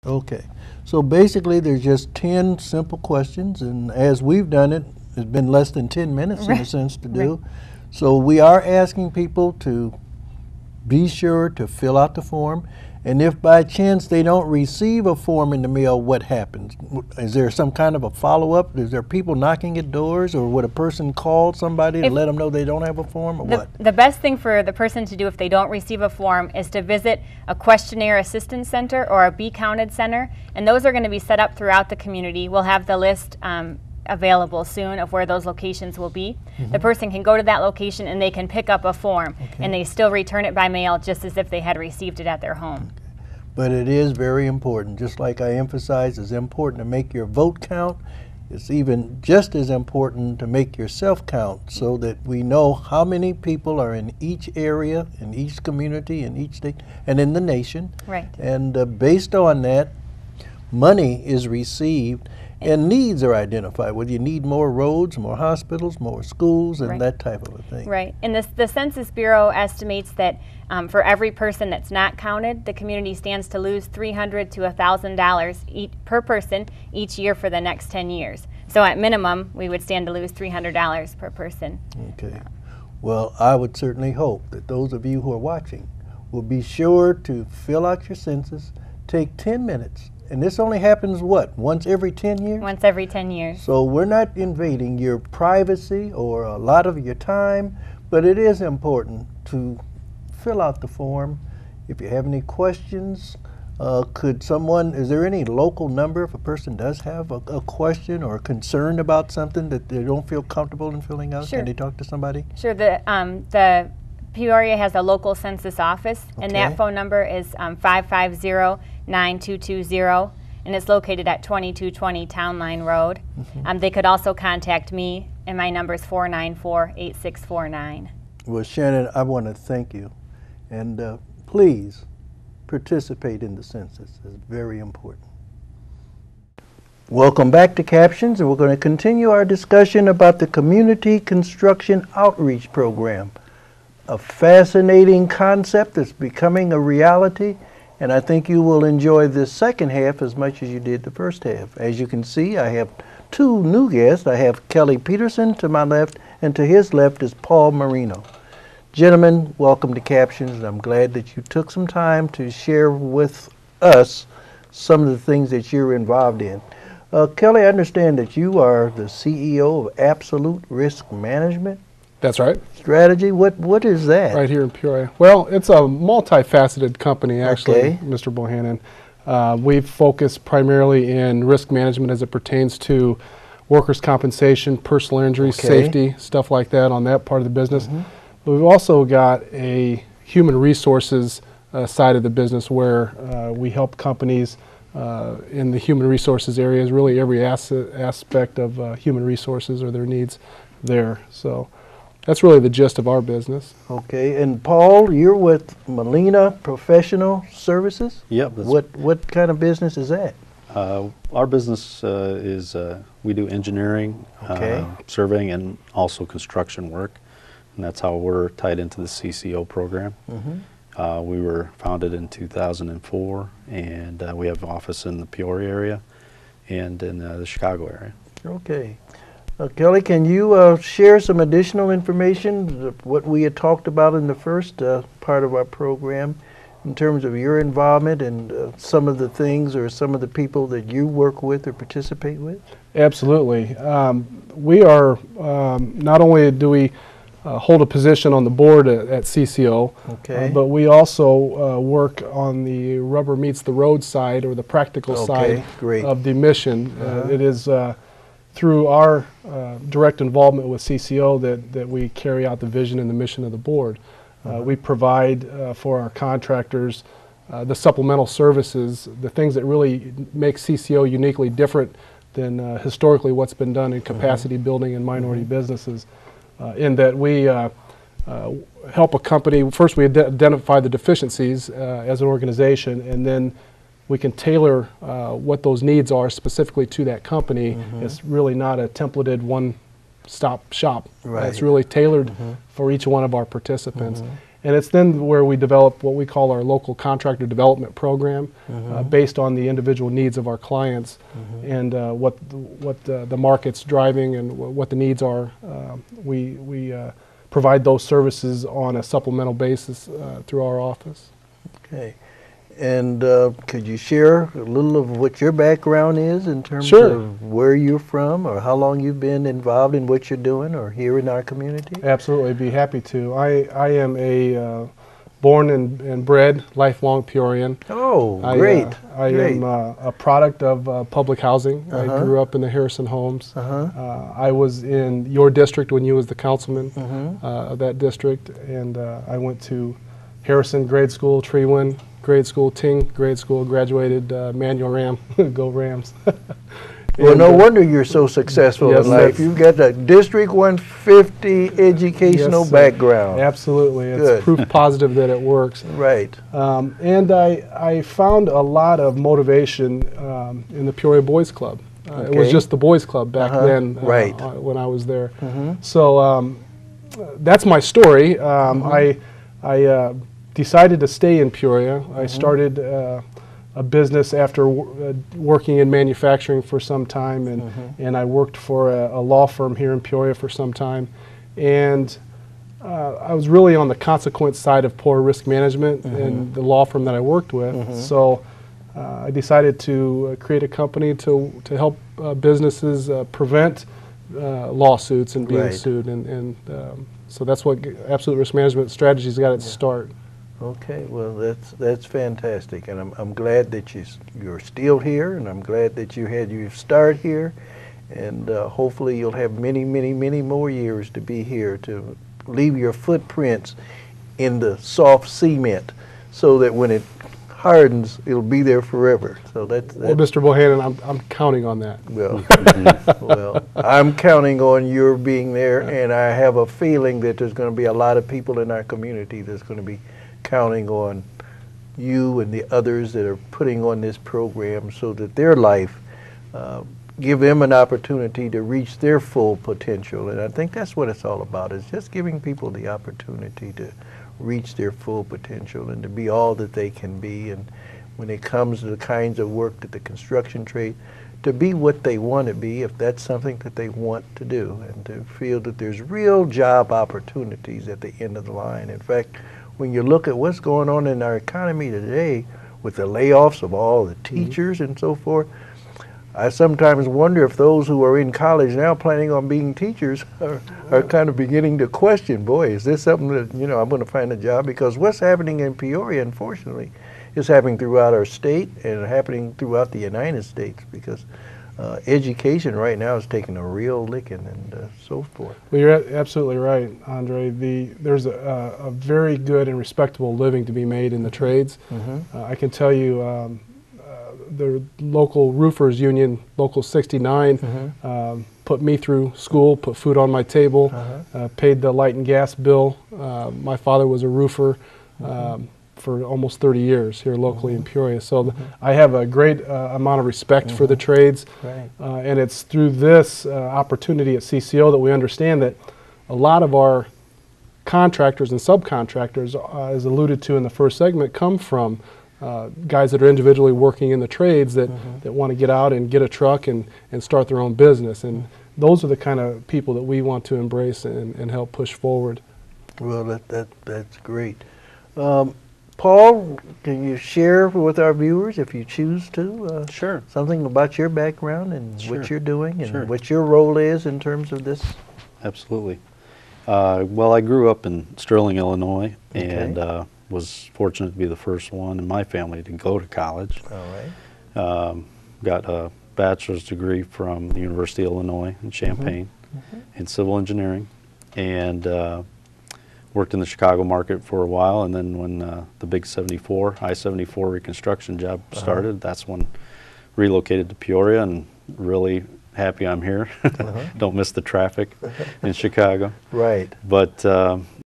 Okay. So basically there's just 10 simple questions, and as we've done it, it's been less than 10 minutes in a sense to do. So we are asking people to be sure to fill out the form, and if by chance they don't receive a form in the mail, what happens? Is there some kind of a follow-up? Is there people knocking at doors, or would a person call somebody to let them know they don't have a form, or what? The best thing for the person to do if they don't receive a form is to visit a questionnaire assistance center or a Be Counted center, and those are going to be set up throughout the community. We'll have the list available soon of where those locations will be. The person can go to that location and they can pick up a form, and they still return it by mail just as if they had received it at their home. But it is very important, just like I emphasized, it's important to make your vote count. It's even just as important to make yourself count, so that we know how many people are in each area, in each community, in each state, and in the nation. Right. And based on that, money is received and needs are identified, whether you need more roads, more hospitals, more schools, and that type of a thing. Right. And the Census Bureau estimates that for every person that's not counted, the community stands to lose $300 to $1,000 per person each year for the next 10 years. So at minimum, we would stand to lose $300 per person. Okay. Well, I would certainly hope that those of you who are watching will be sure to fill out your census, take 10 minutes. And this only happens, what, once every 10 years? Once every 10 years. So we're not invading your privacy or a lot of your time, but it is important to fill out the form. If you have any questions, is there any local number if a person does have a question or a concern about something that they don't feel comfortable in filling out? Sure. Can they talk to somebody? Sure. The Peoria has a local census office, and that phone number is 550-9220, and it's located at 2220 Town Line Road. They could also contact me, and my number is 494-8649. Well, Shannon, I want to thank you, and please participate in the census. It's very important. Welcome back to Captions, and we're going to continue our discussion about the Community Construction Outreach Program. A fascinating concept that's becoming a reality, and I think you will enjoy this second half as much as you did the first half. As you can see, I have two new guests. I have Kelly Petersen to my left, and to his left is Paul MORENO. Gentlemen, welcome to Captions, and I'm glad that you took some time to share with us some of the things that you're involved in. Kelly, I understand that you are the CEO of Absolute Risk Management. That's right. Strategy, what is that? Right here in Peoria. Well, it's a multifaceted company, actually, Mr. Bohannon. We focus primarily in risk management as it pertains to workers' compensation, personal injury, safety, stuff like that on that part of the business. But we've also got a human resources side of the business where we help companies in the human resources areas, really every aspect of human resources or their needs there. So that's really the gist of our business. Okay, and Paul, you're with Millennia Professional Services? Yep. What kind of business is that? Our business is, we do engineering, surveying, and also construction work. And that's how we're tied into the CCO program. We were founded in 2004, and we have an office in the Peoria area and in the Chicago area. Okay. Kelly, can you share some additional information of what we had talked about in the first part of our program in terms of your involvement and some of the things or some of the people that you work with or participate with? Absolutely. We are, not only do we hold a position on the board at CCO, but we also work on the rubber meets the road side, or the practical side of the mission. It is through our direct involvement with CCO that we carry out the vision and the mission of the board. We provide for our contractors the supplemental services, the things that really make CCO uniquely different than historically what's been done in capacity building in minority businesses, in that we help a company. First, we identify the deficiencies as an organization, and then we can tailor what those needs are specifically to that company. It's really not a templated one-stop shop. It's really tailored for each one of our participants. And it's then where we develop what we call our local contractor development program, based on the individual needs of our clients and what the market's driving and what the needs are. We provide those services on a supplemental basis through our office. Okay. And could you share a little of what your background is in terms Sure. of where you're from or how long you've been involved in what you're doing or here in our community? Absolutely, be happy to. I am a born and bred lifelong Peorian. Oh, great. I am a product of public housing. I grew up in the Harrison homes. I was in your district when you was the councilman of that district, and I went to Harrison grade school, Treewin grade school, Ting grade school, graduated Manual Ram, go Rams. Well, no wonder you're so successful in life. You've got a District 150 educational background. Absolutely. It's proof positive that it works. Right. And I found a lot of motivation in the Peoria Boys Club. It was just the Boys Club back then when I was there. So that's my story. I decided to stay in Peoria. I started a business after working in manufacturing for some time, and I worked for a law firm here in Peoria for some time, and I was really on the consequence side of poor risk management in the law firm that I worked with. So I decided to create a company to help businesses prevent lawsuits and being sued, and so that's what Absolute Risk Management Strategies got its start. Okay, well that's fantastic, and I'm glad that you're still here, and I'm glad that you had your start here, and hopefully you'll have many more years to be here to leave your footprints in the soft cement, so that when it hardens, it'll be there forever. So that's well, Mr. Bohannon, I'm counting on that. Well, well, I'm counting on your being there, and I have a feeling that there's going to be a lot of people in our community that's going to be counting on you and the others that are putting on this program so that their life, give them an opportunity to reach their full potential. And I think that's what it's all about, is just giving people the opportunity to reach their full potential and to be all that they can be. And when it comes to the kinds of work that the construction trade, to be what they want to be, if that's something that they want to do, and to feel that there's real job opportunities at the end of the line. In fact, when you look at what's going on in our economy today with the layoffs of all the teachers and so forth, I sometimes wonder if those who are in college now planning on being teachers are kind of beginning to question, boy, is this something that, you know, I'm going to find a job? Because what's happening in Peoria, unfortunately, is happening throughout our state and happening throughout the United States, because education right now is taking a real licking and so forth. Well, you're absolutely right, Andre. There's a very good and respectable living to be made in the trades. I can tell you the local roofers union, Local 69, put me through school, put food on my table, paid the light and gas bill. My father was a roofer for almost 30 years here locally in Peoria. So I have a great amount of respect for the trades. And it's through this opportunity at CCO that we understand that a lot of our contractors and subcontractors, as alluded to in the first segment, come from guys that are individually working in the trades that want to get out and get a truck and start their own business. And those are the kind of people that we want to embrace and help push forward. Well, that's great. Paul, can you share with our viewers, if you choose to, Sure, something about your background and Sure. what you're doing and Sure. what your role is in terms of this? absolutely. Well, I grew up in Sterling, Illinois, and was fortunate to be the first one in my family to go to college. All right. Got a bachelor's degree from the University of Illinois in Champaign in civil engineering, and worked in the Chicago market for a while. And then when the big I-74 reconstruction job started, that's when relocated to Peoria, and really happy I'm here. Don't miss the traffic in Chicago. Right. But